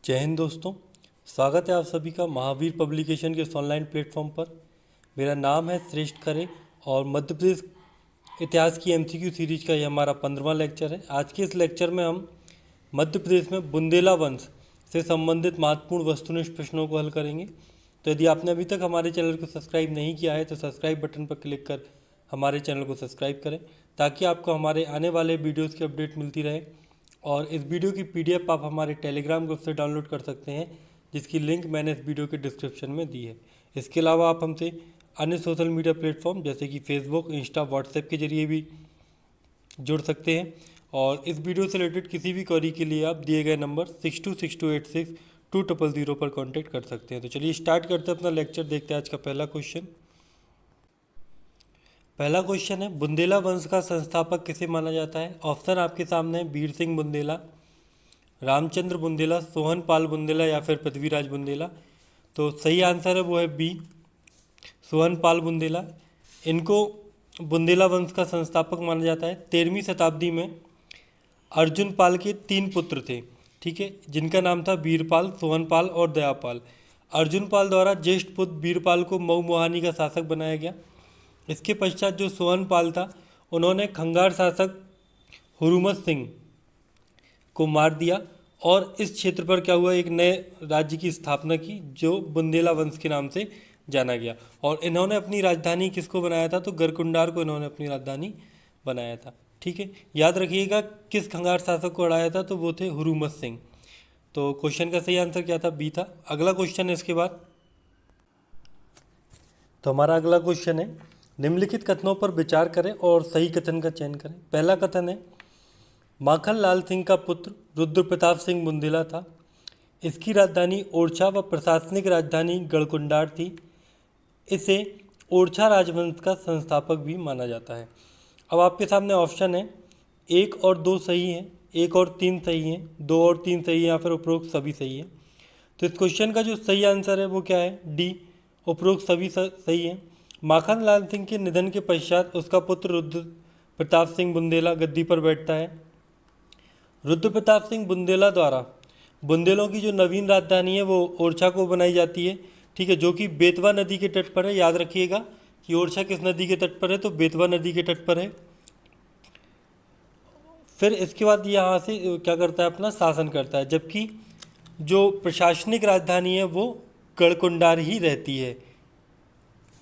जय हिंद दोस्तों। स्वागत है आप सभी का महावीर पब्लिकेशन के इस ऑनलाइन प्लेटफॉर्म पर। मेरा नाम है श्रेष्ठ खरे और मध्य प्रदेश इतिहास की एमसीक्यू सीरीज का ये हमारा 15वां लेक्चर है। आज के इस लेक्चर में हम मध्य प्रदेश में बुंदेला वंश से संबंधित महत्वपूर्ण वस्तुनिष्ठ प्रश्नों को हल करेंगे। तो यदि आपने अभी तक हमारे चैनल को सब्सक्राइब नहीं किया है तो सब्सक्राइब बटन पर क्लिक कर हमारे चैनल को सब्सक्राइब करें ताकि आपको हमारे आने वाले वीडियोज़ की अपडेट मिलती रहे। और इस वीडियो की पीडीएफ आप हमारे टेलीग्राम ग्रुप से डाउनलोड कर सकते हैं, जिसकी लिंक मैंने इस वीडियो के डिस्क्रिप्शन में दी है। इसके अलावा आप हमसे अन्य सोशल मीडिया प्लेटफॉर्म जैसे कि फेसबुक, इंस्टा, व्हाट्सएप के जरिए भी जुड़ सकते हैं। और इस वीडियो से रिलेटेड किसी भी क्वेरी के लिए आप दिए गए नंबर 6262862000 पर कॉन्टैक्ट कर सकते हैं। तो चलिए स्टार्ट करते हैं अपना लेक्चर। देखते हैं आज का पहला क्वेश्चन है, बुंदेला वंश का संस्थापक किसे माना जाता है। ऑप्शन आपके सामने है, वीर सिंह बुंदेला, रामचंद्र बुंदेला, सोहन पाल बुंदेला या फिर पृथ्वीराज बुंदेला। तो सही आंसर है वो है बी, सोहन पाल बुंदेला। इनको बुंदेला वंश का संस्थापक माना जाता है। 13वीं शताब्दी में अर्जुन पाल के 3 पुत्र थे, ठीक है, जिनका नाम था वीरपाल, सोहनपाल और दयापाल। अर्जुन पाल द्वारा ज्येष्ठ पुत्र वीरपाल को मऊ मुहानी का शासक बनाया गया। इसके पश्चात जो सोहनपाल था उन्होंने खंगार शासक हुरमत सिंह को मार दिया और इस क्षेत्र पर क्या हुआ, एक नए राज्य की स्थापना की जो बुंदेला वंश के नाम से जाना गया। और इन्होंने अपनी राजधानी किसको बनाया था, तो गरकुंडार को इन्होंने अपनी राजधानी बनाया था। ठीक है, याद रखिएगा किस खंगार शासक को हराया था, तो वो थे हुरमत सिंह। तो क्वेश्चन का सही आंसर क्या था, बी था। अगला क्वेश्चन है इसके बाद। तो हमारा अगला क्वेश्चन है, निम्नलिखित कथनों पर विचार करें और सही कथन का चयन करें। पहला कथन है, माखन लाल सिंह का पुत्र रुद्र प्रताप सिंह बुंदेला था। इसकी राजधानी ओरछा व प्रशासनिक राजधानी गढ़कुंडार थी। इसे ओरछा राजवंश का संस्थापक भी माना जाता है। अब आपके सामने ऑप्शन है, 1 और 2 सही हैं, 1 और 3 सही हैं, 2 और 3 सही हैं या फिर उपरोक्त सभी सही हैं। तो इस क्वेश्चन का जो सही आंसर है वो क्या है, डी, उपरोक्त सभी सही हैं। माखन लाल सिंह के निधन के पश्चात उसका पुत्र रुद्र प्रताप सिंह बुंदेला गद्दी पर बैठता है। रुद्र प्रताप सिंह बुंदेला द्वारा बुंदेलों की जो नवीन राजधानी है वो ओरछा को बनाई जाती है, ठीक है, जो कि बेतवा नदी के तट पर है। याद रखिएगा कि ओरछा किस नदी के तट पर है, तो बेतवा नदी के तट पर है। फिर इसके बाद यहाँ से क्या करता है, अपना शासन करता है, जबकि जो प्रशासनिक राजधानी है वो गढ़कुंडार ही रहती है।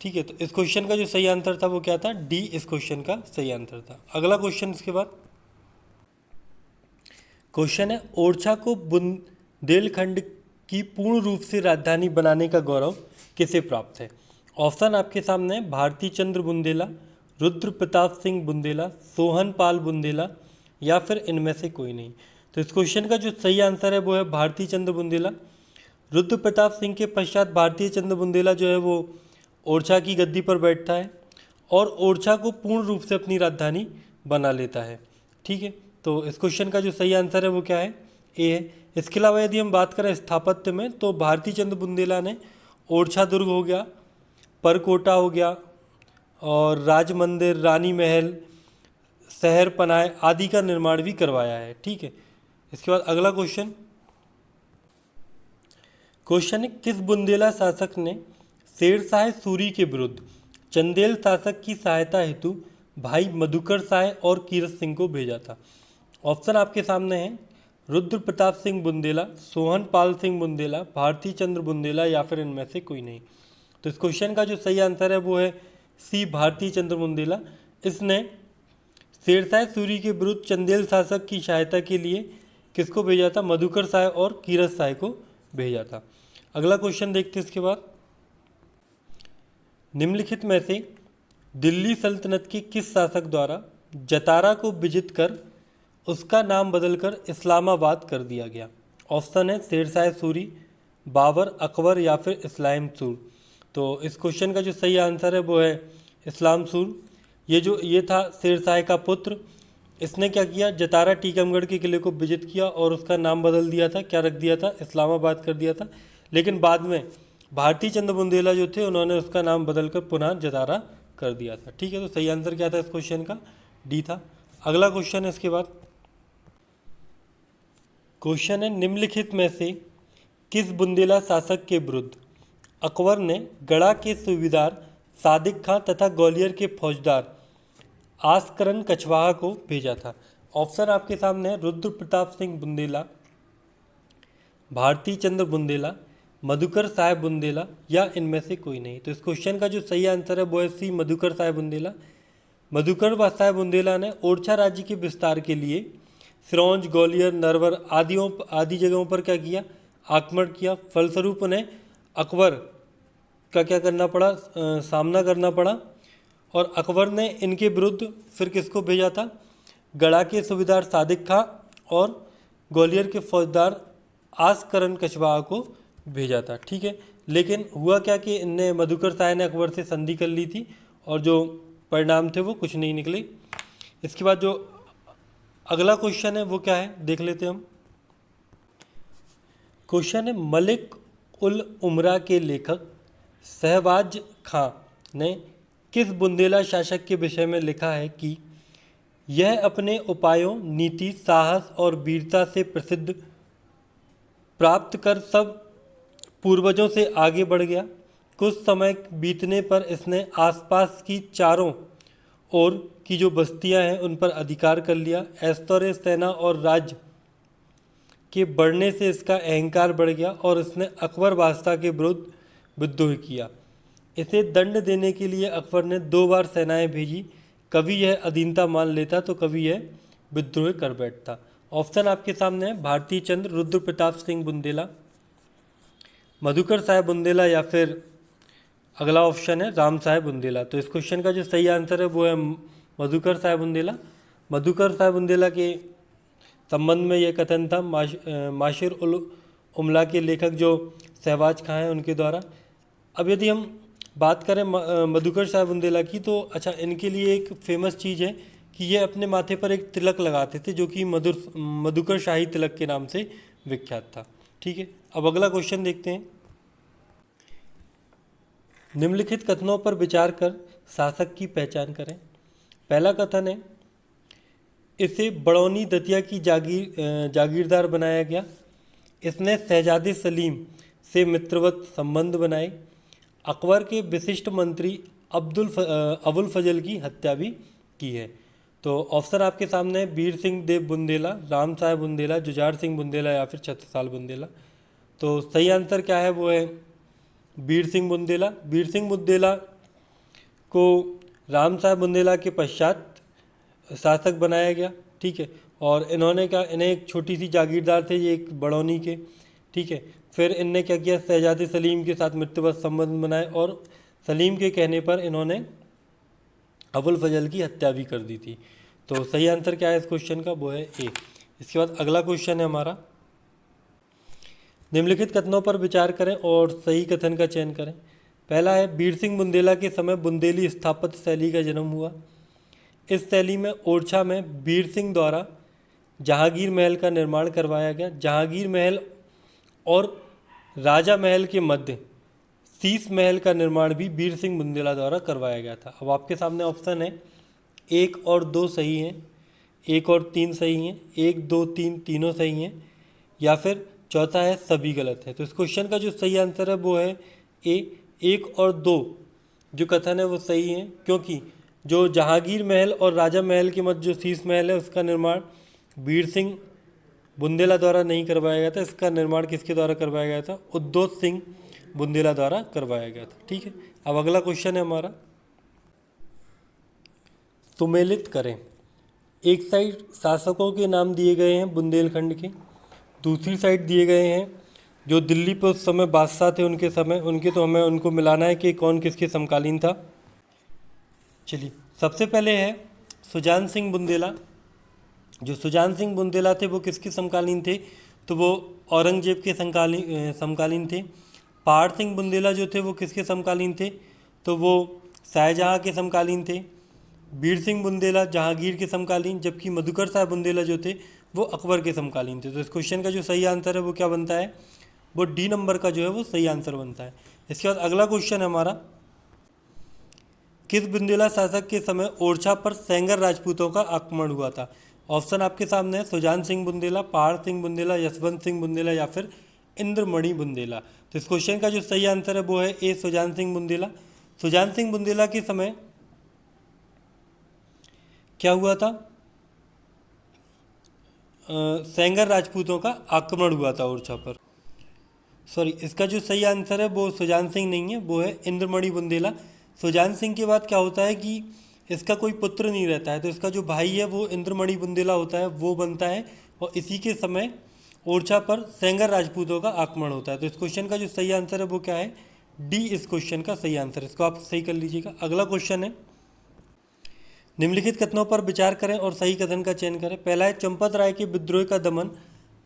ठीक है, तो इस क्वेश्चन का जो सही आंसर था वो क्या था, डी इस क्वेश्चन का सही आंसर था। अगला क्वेश्चन इसके बाद क्वेश्चन है, ओरछा को बुंदेलखंड की पूर्ण रूप से राजधानी बनाने का गौरव किसे प्राप्त है। ऑप्शन आपके सामने है, भारती चंद्र बुंदेला, रुद्र प्रताप सिंह बुंदेला, सोहन पाल बुंदेला या फिर इनमें से कोई नहीं। तो इस क्वेश्चन का जो सही आंसर है वो है भारती चंद्र बुंदेला। रुद्र प्रताप सिंह के पश्चात भारतीय चंद्र बुंदेला जो है वो ओरछा की गद्दी पर बैठता है और ओरछा को पूर्ण रूप से अपनी राजधानी बना लेता है। ठीक है, तो इस क्वेश्चन का जो सही आंसर है वो क्या है, ए है। इसके अलावा यदि हम बात करें स्थापत्य में, तो भारती चंद्र बुंदेला ने ओरछा दुर्ग हो गया, परकोटा हो गया और राज मंदिर, रानी महल, शहर पनाह आदि का निर्माण भी करवाया है। ठीक है, इसके बाद अगला क्वेश्चन है, किस बुंदेला शासक ने शेरशाह सूरी के विरुद्ध चंदेल शासक की सहायता हेतु भाई मधुकर शाह और कीरत सिंह को भेजा था। ऑप्शन आपके सामने हैं, रुद्र प्रताप सिंह बुंदेला, सोहन पाल सिंह बुंदेला, भारती चंद्र बुंदेला या फिर इनमें से कोई नहीं। तो इस क्वेश्चन का जो सही आंसर है वो है सी, भारती चंद्र बुंदेला। इसने शेरशाह सूरी के विरुद्ध चंदेल शासक की सहायता के लिए किसको भेजा था, मधुकर शाह और कीरत शाह को भेजा था। अगला क्वेश्चन देखते हैं इसके बाद, निम्नलिखित में से दिल्ली सल्तनत के किस शासक द्वारा जतारा को विजित कर उसका नाम बदलकर इस्लामाबाद कर दिया गया। ऑप्शन है, शेरशाह सूरी, बाबर, अकबर या फिर इस्लाम सूर। तो इस क्वेश्चन का जो सही आंसर है वो है इस्लाम सूर। ये था शेरशाह का पुत्र। इसने क्या किया, जतारा टीकमगढ़ के किले को विजित किया और उसका नाम बदल दिया था, क्या रख दिया था, इस्लामाबाद कर दिया था। लेकिन बाद में भारती चंद्र बुंदेला जो थे उन्होंने उसका नाम बदलकर पुनः जतारा कर दिया था। ठीक है, तो सही आंसर क्या था इस क्वेश्चन का, डी था। अगला क्वेश्चन है इसके बाद, क्वेश्चन है, निम्नलिखित में से किस बुंदेला शासक के विरुद्ध अकबर ने गढ़ा के सूबेदार सादिक खां तथा ग्वालियर के फौजदार आस्करन कछवाहा को भेजा था? ऑप्शन आपके सामने है, रुद्र प्रताप सिंह बुंदेला, भारती चंद्र बुंदेला, मधुकर साहेब बुंदेला या इनमें से कोई नहीं। तो इस क्वेश्चन का जो सही आंसर है वो है सी, मधुकर साहेब बुंदेला। मधुकर साहेब बुंदेला ने ओरछा राज्य के विस्तार के लिए सिरौंज, ग्वालियर, नरवर आदि जगहों पर क्या किया? आक्रमण किया। फलस्वरूप उन्हें अकबर का क्या करना पड़ा? सामना करना पड़ा। और अकबर ने इनके विरुद्ध फिर किसको भेजा था? गढ़ा के सूबेदार सादिक खां और ग्वालियर के फौजदार आस्करन कछवाहा को भेजा था। ठीक है, लेकिन हुआ क्या कि इनने मधुकर साहब ने अकबर से संधि कर ली थी और जो परिणाम थे वो कुछ नहीं निकले। इसके बाद जो अगला क्वेश्चन है वो क्या है देख लेते हैं हम। क्वेश्चन है, मलिक उल उमरा के लेखक शहबाज खां ने किस बुंदेला शासक के विषय में लिखा है कि यह अपने उपायों, नीति, साहस और वीरता से प्रसिद्ध प्राप्त कर सब पूर्वजों से आगे बढ़ गया। कुछ समय बीतने पर इसने आसपास की चारों ओर की जो बस्तियां हैं उन पर अधिकार कर लिया। ऐश्वर्य, सेना और राज्य के बढ़ने से इसका अहंकार बढ़ गया और इसने अकबर बादशाह के विरुद्ध विद्रोह किया। इसे दंड देने के लिए अकबर ने 2 बार सेनाएं भेजी। कभी यह अधीनता मान लेता तो कभी यह विद्रोह कर बैठता। ऑप्शन आपके सामने है, भारती चंद्र, रुद्र प्रताप सिंह बुंदेला, मधुकर साहेब बुंदेला या फिर अगला ऑप्शन है राम साहेब बुंदेला। तो इस क्वेश्चन का जो सही आंसर है वो है मधुकर साहेब बुंदेला। मधुकर साहेब बुंदेला के संबंध में यह कथन था माशिर उल उमला के लेखक जो शहबाज खां हैं उनके द्वारा। अब यदि हम बात करें मधुकर साहेब बुंदेला की, तो अच्छा इनके लिए एक फेमस चीज़ है कि ये अपने माथे पर एक तिलक लगाते थे जो कि मधुकर शाही तिलक के नाम से विख्यात था। ठीक है, अब अगला क्वेश्चन देखते हैं। निम्नलिखित कथनों पर विचार कर शासक की पहचान करें। पहला कथन है, इसे बड़ौनी दतिया की जागीरदार बनाया गया। इसने शहजादे सलीम से मित्रवत संबंध बनाए। अकबर के विशिष्ट मंत्री अबुल फजल की हत्या भी की है। तो ऑप्शन आपके सामने है, वीर सिंह देव बुंदेला, राम साहेब बुंदेला, जुझार सिंह बुंदेला या फिर छत्रसाल बुंदेला। तो सही आंसर क्या है वो है वीर सिंह बुंदेला। वीर सिंह बुंदेला को राम साहब बुंदेला के पश्चात शासक बनाया गया। ठीक है, और इन्होंने क्या, इन्हें एक छोटी सी जागीरदार थे ये एक बड़ौनी के। ठीक है, फिर इनने क्या किया, शहजादे सलीम के साथ मित्रवत संबंध बनाए और सलीम के कहने पर इन्होंने अबुल फजल की हत्या भी कर दी थी। तो सही आंसर क्या है इस क्वेश्चन का, वो है ए। इसके बाद अगला क्वेश्चन है हमारा, निम्नलिखित कथनों पर विचार करें और सही कथन का चयन करें। पहला है, वीर सिंह बुंदेला के समय बुंदेली स्थापत्य शैली का जन्म हुआ। इस शैली में ओरछा में वीर सिंह द्वारा जहांगीर महल का निर्माण करवाया गया। जहांगीर महल और राजा महल के मध्य शीश महल का निर्माण भी वीर सिंह बुंदेला द्वारा करवाया गया था। अब आपके सामने ऑप्शन है 1 और 2 सही हैं, 1 और 3 सही हैं, 1, 2, 3 तीनों सही हैं, या फिर चौथा है सभी गलत है। तो इस क्वेश्चन का जो सही आंसर है वो है ए, 1 और 2 जो कथन है वो सही है, क्योंकि जो जहांगीर महल और राजा महल के मध्य जो शीश महल है उसका निर्माण वीर सिंह बुंदेला द्वारा नहीं करवाया गया था। इसका निर्माण किसके द्वारा करवाया गया था, उद्योग सिंह बुंदेला द्वारा करवाया गया था। ठीक है, अब अगला क्वेश्चन है हमारा, सुमेलित करें। एक साइड शासकों के नाम दिए गए हैं बुंदेलखंड के, दूसरी साइड दिए गए हैं जो दिल्ली पर उस समय बादशाह थे उनके समय उनके, तो हमें उनको मिलाना है कि कौन किसके समकालीन था। चलिए, सबसे पहले है सुजान सिंह बुंदेला। जो सुजान सिंह बुंदेला थे वो किसके समकालीन थे, तो वो औरंगजेब के समकालीन थे। पहाड़ सिंह बुंदेला जो थे वो किसके समकालीन थे, तो वो शाहजहाँ के समकालीन थे। वीर सिंह बुंदेला जहांगीर के समकालीन, जबकि मधुकर साहब बुंदेला जो थे वो अकबर के समकालीन थे। तो इस क्वेश्चन का जो सही आंसर है वो क्या बनता है, वो डी नंबर का जो है वो सही आंसर बनता है। इसके बाद अगला क्वेश्चन है हमारा, किस बुंदेला शासक के समय ओरछा पर सेंगर राजपूतों का आक्रमण हुआ था। ऑप्शन आपके सामने है, सुजान सिंह बुंदेला, पहाड़ सिंह बुंदेला, यशवंत सिंह बुंदेला या फिर इंद्रमणि बुंदेला। तो इस क्वेश्चन का जो सही आंसर है वो है ए, सुजान सिंह बुंदेला। सुजान सिंह बुंदेला के समय क्या हुआ था? सेंगर राजपूतों का आक्रमण हुआ था ओरछा पर। सॉरी, इसका जो सही आंसर है वो सुजान सिंह नहीं है, वो है इंद्रमणि बुंदेला। सुजान सिंह के बाद क्या होता है कि इसका कोई पुत्र नहीं रहता है, तो इसका जो भाई है वो इंद्रमणि बुंदेला होता है, वो बनता है, और इसी के समय ओरछा पर सेंगर राजपूतों का आक्रमण होता है। तो इस क्वेश्चन का जो सही आंसर है वो क्या है? डी इस क्वेश्चन का सही आंसर है। इसको आप सही कर लीजिएगा। अगला क्वेश्चन है, निम्नलिखित कथनों पर विचार करें और सही कथन का चयन करें। पहला है, चंपत राय के विद्रोह का दमन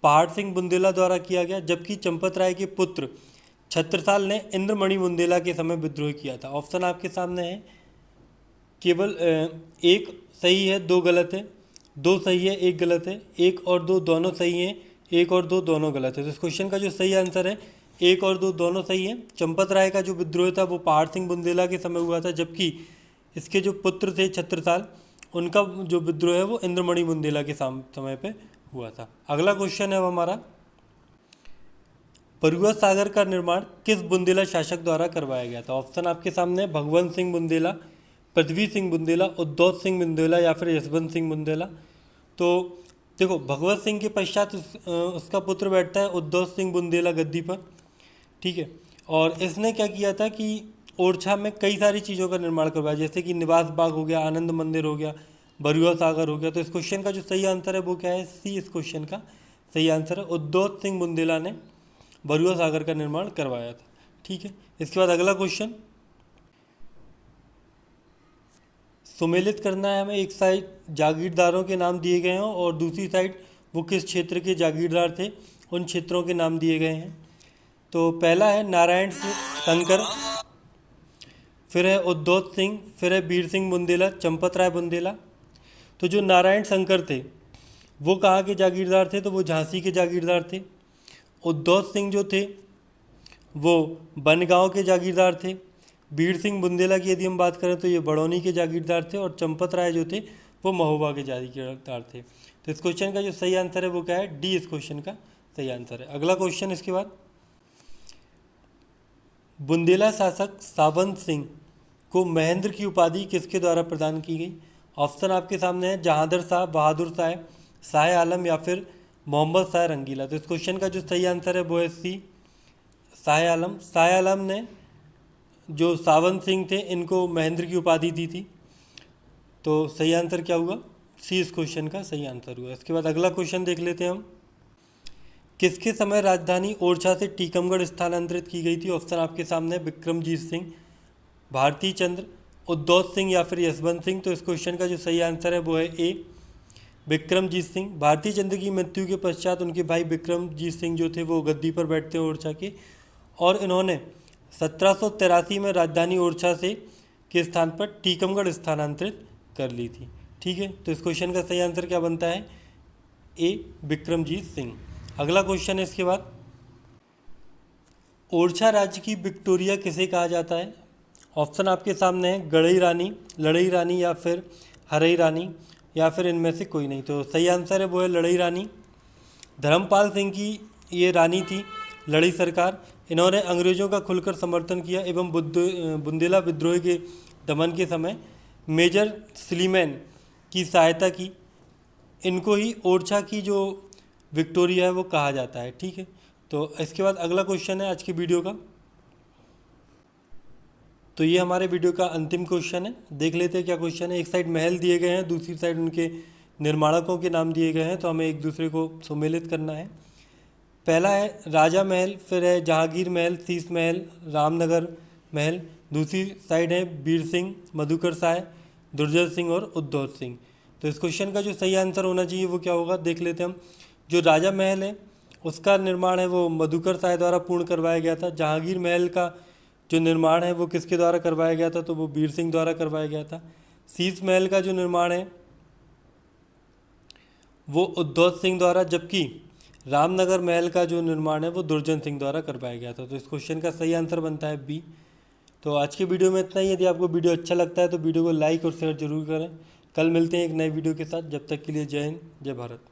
पहाड़ सिंह बुंदेला द्वारा किया गया, जबकि चंपत राय के पुत्र छत्रसाल ने इंद्रमणि बुंदेला के समय विद्रोह किया था। ऑप्शन आपके सामने है, केवल एक सही है, दो गलत है, दो सही है, एक गलत है, एक और दो दोनों सही हैं, एक और दो दोनों गलत है। तो इस क्वेश्चन का जो सही आंसर है, एक और दो दोनों सही है। चंपत राय का जो विद्रोह था वो पहाड़ सिंह बुंदेला के समय हुआ था, जबकि इसके जो पुत्र थे छत्रसाल, उनका जो विद्रोह है वो इंद्रमणि बुंदेला के समय पे हुआ था। अगला क्वेश्चन है वो हमारा, बरुआ सागर का निर्माण किस बुंदेला शासक द्वारा करवाया गया था? ऑप्शन आपके सामने, भगवंत सिंह बुंदेला, पृथ्वी सिंह बुंदेला, उद्योग सिंह बुंदेला या फिर यशवंत सिंह बुंदेला। तो देखो, भगवत सिंह के पश्चात उसका पुत्र बैठता है उद्योग सिंह बुंदेला गद्दी पर, ठीक है। और इसने क्या किया था कि ओरछा में कई सारी चीज़ों का निर्माण करवाया, जैसे कि निवास बाग हो गया, आनंद मंदिर हो गया, बरुआ सागर हो गया। तो इस क्वेश्चन का जो सही आंसर है वो क्या है? सी इस क्वेश्चन का सही आंसर है। उद्योग सिंह बुंदेला ने बरुआ सागर का निर्माण करवाया था, ठीक है। इसके बाद अगला क्वेश्चन, सुमेलित करना है हमें। एक साइड जागीरदारों के नाम दिए गए हैं और दूसरी साइड वो किस क्षेत्र के जागीरदार थे, उन क्षेत्रों के नाम दिए गए हैं। तो पहला है नारायण शंकर, फिर है उद्योग सिंह, फिर है वीर सिंह बुंदेला, चंपत राय बुंदेला। तो जो नारायण शंकर थे वो कहाँ के जागीरदार थे? तो वो झांसी के जागीरदार थे। उद्योग सिंह जो थे वो बनगांव के जागीरदार थे। वीर सिंह बुंदेला की यदि हम बात करें तो ये बड़ौनी के जागीरदार थे, और चंपत राय जो थे वो महोबा के जागीरदार थे। तो इस क्वेश्चन का जो सही आंसर है वो क्या है? डी इस क्वेश्चन का सही आंसर है। अगला क्वेश्चन इसके बाद, बुंदेला शासक सावंत सिंह को महेंद्र की उपाधि किसके द्वारा प्रदान की गई? ऑप्शन आपके सामने है, जहांदर शाह, बहादुर शाह, शाह आलम या फिर मोहम्मद शाह रंगीला। तो इस क्वेश्चन का जो सही आंसर है वो है सी, शाह आलम। शाह आलम ने जो सावंत सिंह थे इनको महेंद्र की उपाधि दी थी। तो सही आंसर क्या हुआ? सी इस क्वेश्चन का सही आंसर हुआ। इसके बाद अगला क्वेश्चन देख लेते हैं हम, किसके समय राजधानी ओरछा से टीकमगढ़ स्थानांतरित की गई थी? ऑप्शन आपके सामने, विक्रमजीत सिंह, भारती चंद्र, उद्योग सिंह या फिर यशवंत सिंह। तो इस क्वेश्चन का जो सही आंसर है वो है ए, विक्रमजीत सिंह। भारती चंद्र की मृत्यु के पश्चात उनके भाई विक्रमजीत सिंह जो थे वो गद्दी पर बैठते हैं ओरछा के, और इन्होंने 1783 में राजधानी ओरछा से के स्थान पर टीकमगढ़ स्थानांतरित कर ली थी, ठीक है। तो इस क्वेश्चन का सही आंसर क्या बनता है? ए, विक्रमजीत सिंह। अगला क्वेश्चन है इसके बाद, ओरछा राज्य की विक्टोरिया किसे कहा जाता है? ऑप्शन आपके सामने है, गढ़ई रानी, लड़ई रानी या फिर हरई रानी, या फिर इनमें से कोई नहीं। तो सही आंसर है वो है लड़ई रानी। धर्मपाल सिंह की ये रानी थी लड़ई सरकार। इन्होंने अंग्रेज़ों का खुलकर समर्थन किया एवं बुंदेला विद्रोह के दमन के समय मेजर स्लीमैन की सहायता की। इनको ही ओरछा की जो विक्टोरिया है वो कहा जाता है, ठीक है। तो इसके बाद अगला क्वेश्चन है आज की वीडियो का। तो ये हमारे वीडियो का अंतिम क्वेश्चन है, देख लेते हैं क्या क्वेश्चन है। एक साइड महल दिए गए हैं, दूसरी साइड उनके निर्माणकों के नाम दिए गए हैं, तो हमें एक दूसरे को सुमेलित करना है। पहला है राजा महल, फिर है जहांगीर महल, शीश महल, रामनगर महल। दूसरी साइड है वीर सिंह, मधुकर शाह, दुर्जय सिंह और उद्योग सिंह। तो इस क्वेश्चन का जो सही आंसर होना चाहिए वो क्या होगा, देख लेते हैं हम। जो राजा महल है उसका निर्माण है वो मधुकर शाह द्वारा पूर्ण करवाया गया था। जहांगीर महल का जो निर्माण है वो किसके द्वारा करवाया गया था? तो वो वीर सिंह द्वारा करवाया गया था। शीश महल का जो निर्माण है वो उद्योग सिंह द्वारा, जबकि रामनगर महल का जो निर्माण है वो दुर्जन सिंह द्वारा करवाया गया था। तो इस क्वेश्चन का सही आंसर बनता है बी। तो आज की वीडियो में इतना ही। यदि आपको वीडियो अच्छा लगता है तो वीडियो को लाइक और शेयर जरूर करें। कल मिलते हैं एक नए वीडियो के साथ, जब तक के लिए जय हिंद, जय भारत।